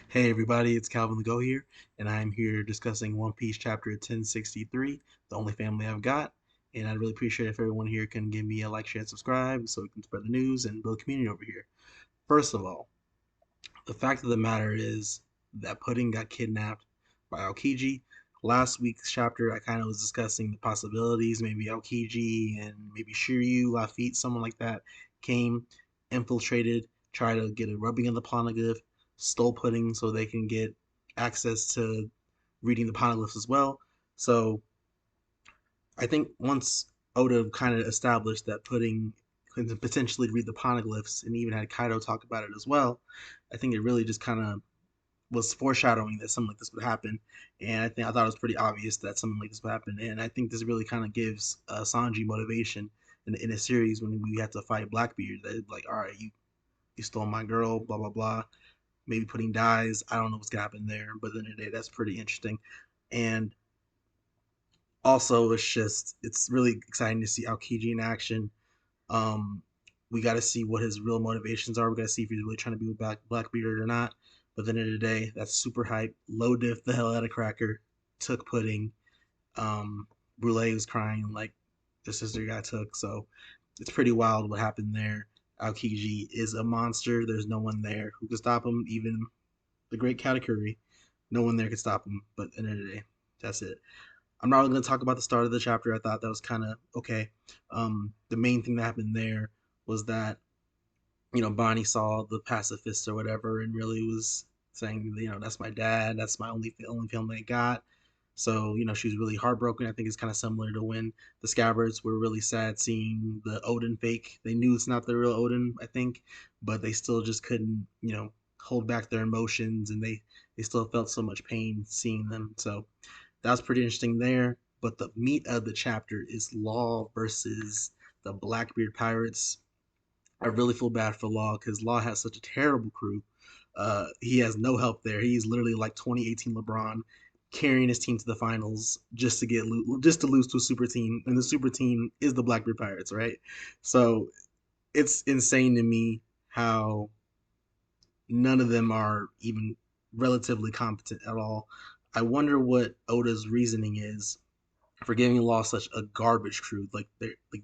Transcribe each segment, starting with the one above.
Hey everybody, it's Calvin the Go here, and I'm here discussing One Piece chapter 1063, The Only Family I've Got. And I'd really appreciate if everyone here can give me a like, share, and subscribe so we can spread the news and build a community over here. First of all, the fact of the matter is that Pudding got kidnapped by Aokiji. Last week's chapter, I kind of was discussing the possibilities. Maybe Aokiji and maybe Shiryu, Lafitte, someone like that came, infiltrated, tried to get a rubbing of the poneglyph, stole Pudding so they can get access to reading the poneglyphs as well. So I think once Oda kind of established that Pudding could potentially read the poneglyphs and even had Kaido talk about it as well, I think it really just kind of was foreshadowing that something like this would happen, and I thought it was pretty obvious that something like this would happen, and I think this really kind of gives Sanji motivation in a series when we have to fight Blackbeard. That like, all right, you stole my girl, blah blah blah. Maybe Pudding dies. I don't know what's gonna happen there, but then today that's pretty interesting, and also it's really exciting to see Aokiji in action. Um, we got to see what his real motivations are. We got to see if he's really trying to be with Blackbeard or not. But at the end of the day, that's super hype. Low diff the hell out of Cracker. Took Pudding. Brule was crying like the sister got took. So it's pretty wild what happened there. Aokiji is a monster. There's no one there who can stop him. Even the great Katakuri, no one there could stop him. But at the end of the day, that's it. I'm not really going to talk about the start of the chapter. I thought that was kind of okay. The main thing that happened there was that Bonnie saw the pacifist or whatever, and really was saying, that's my dad. That's my only family I got. So she was really heartbroken. I think it's kind of similar to when the Scabbards were really sad seeing the Odin fake. They knew it's not the real Odin, I think, but they still just couldn't hold back their emotions, and they still felt so much pain seeing them. So that was pretty interesting there. But the meat of the chapter is Law versus the Blackbeard Pirates. I really feel bad for Law because Law has such a terrible crew. He has no help there. He's literally like 2018 LeBron carrying his team to the finals just to just to lose to a super team, and the super team is the Blackbeard Pirates, right? So it's insane to me how none of them are even relatively competent at all. I wonder what Oda's reasoning is for giving Law such a garbage crew. Like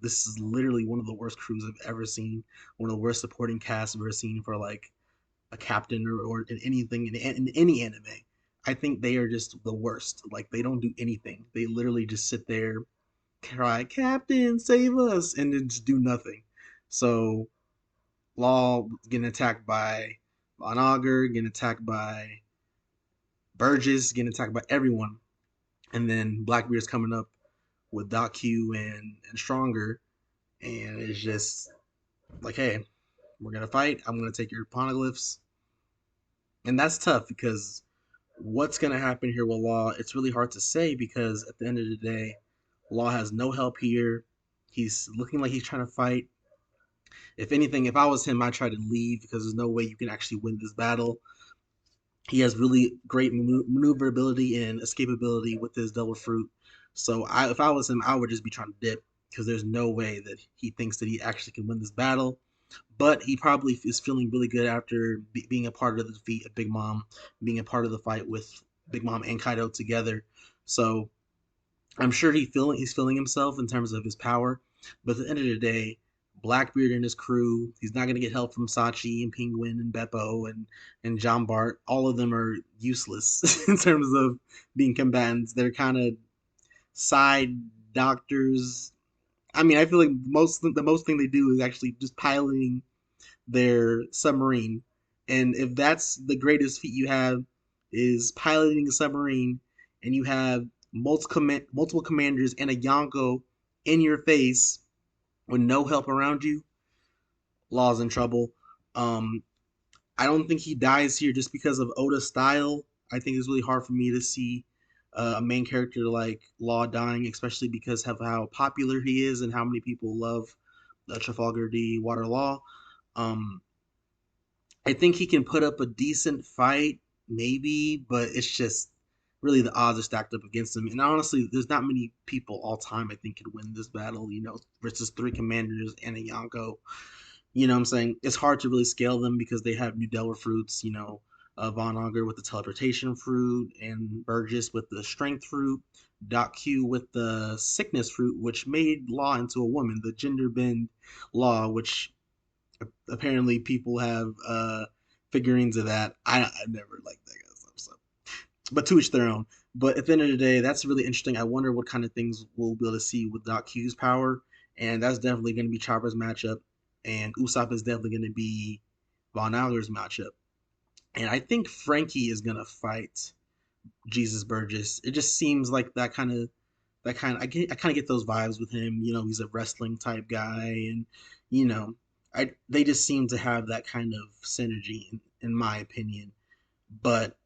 this is literally one of the worst crews I've ever seen. One of the worst supporting casts I've ever seen for like a captain or in anything in any anime. I think they are just the worst. Like they don't do anything. They literally just sit there, cry, "Captain, save us," and then just do nothing. So Law getting attacked by Von Augur, getting attacked by Burgess, getting attacked by everyone, and then Blackbeard's coming up with Doc Q and Stronger, and it's just like, hey, we're gonna fight. I'm gonna take your poneglyphs, and that's tough because what's gonna happen here with Law? It's really hard to say because at the end of the day, Law has no help here. He's looking like he's trying to fight. If anything, if I was him, I'd try to leave because there's no way you can actually win this battle. He has really great maneuverability and escapability with his double fruit. So if I was him, I would just be trying to dip because there's no way that he thinks that he actually can win this battle. But he probably is feeling really good after being a part of the defeat of Big Mom, being a part of the fight with Big Mom and Kaido together. So I'm sure he's feeling himself in terms of his power. But at the end of the day, Blackbeard and his crew, he's not going to get help from Sachi and Penguin and Beppo and John Bart. All of them are useless in terms of being combatants. They're kind of side doctors. I mean, I feel like the most thing they do is actually just piloting their submarine. And if that's the greatest feat you have is piloting a submarine, and you have multiple commanders and a Yonko in your face with no help around you, Law's in trouble. Um, I don't think he dies here just because of Oda's style. I think it's really hard for me to see a main character like Law dying, especially because of how popular he is and how many people love Trafalgar D. Water Law. Um, I think he can put up a decent fight, maybe, but it's just really the odds are stacked up against him. And honestly, there's not many people all time I think could win this battle, versus three commanders and a Yonko. You know what I'm saying? It's hard to really scale them because they have new Delta fruits, Von Augur with the teleportation fruit, and Burgess with the strength fruit, Doc Q with the sickness fruit, which made Law into a woman, the gender bend Law, which apparently people have figurines of that. I never liked that kind of stuff, so but to each their own. But at the end of the day, that's really interesting. I wonder what kind of things we'll be able to see with Doc Q's power, and that's definitely going to be Chopper's matchup, and Usopp is definitely going to be Von Augur's matchup. And I think Frankie is going to fight Jesus Burgess. It just seems like I kind of get those vibes with him. You know, he's a wrestling type guy, and you know, I they just seem to have that kind of synergy, in my opinion. But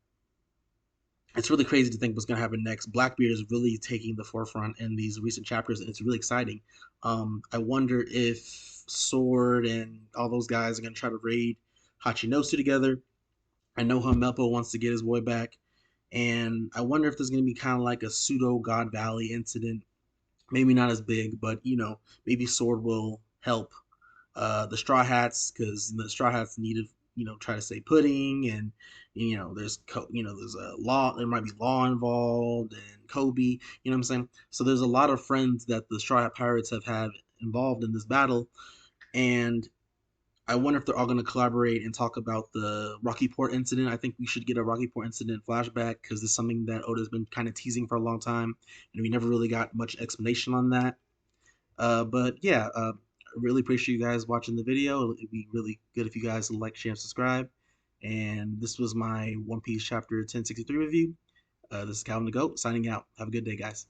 it's really crazy to think what's going to happen next. Blackbeard is really taking the forefront in these recent chapters, and it's really exciting. I wonder if Sword and all those guys are going to try to raid Hachinosu together. I know Helmeppo wants to get his boy back, and I wonder if there's going to be kind of like a pseudo God Valley incident. Maybe not as big, but maybe Sword will help the Straw Hats because the Straw Hats need to try to say pudding, and there's a law, there might be law involved, and Kobe, what I'm saying. So there's a lot of friends that the Straw Hat Pirates have had involved in this battle, and I wonder if they're all going to collaborate and talk about the Rocky Port incident. I think we should get a Rocky Port incident flashback because this is something that Oda's been kind of teasing for a long time, and we never really got much explanation on that. But yeah, I really appreciate you guys watching the video. It'd be really good if you guys would like, share, and subscribe. And this was my One Piece chapter 1063 review. This is Calvin the Goat signing out. Have a good day, guys.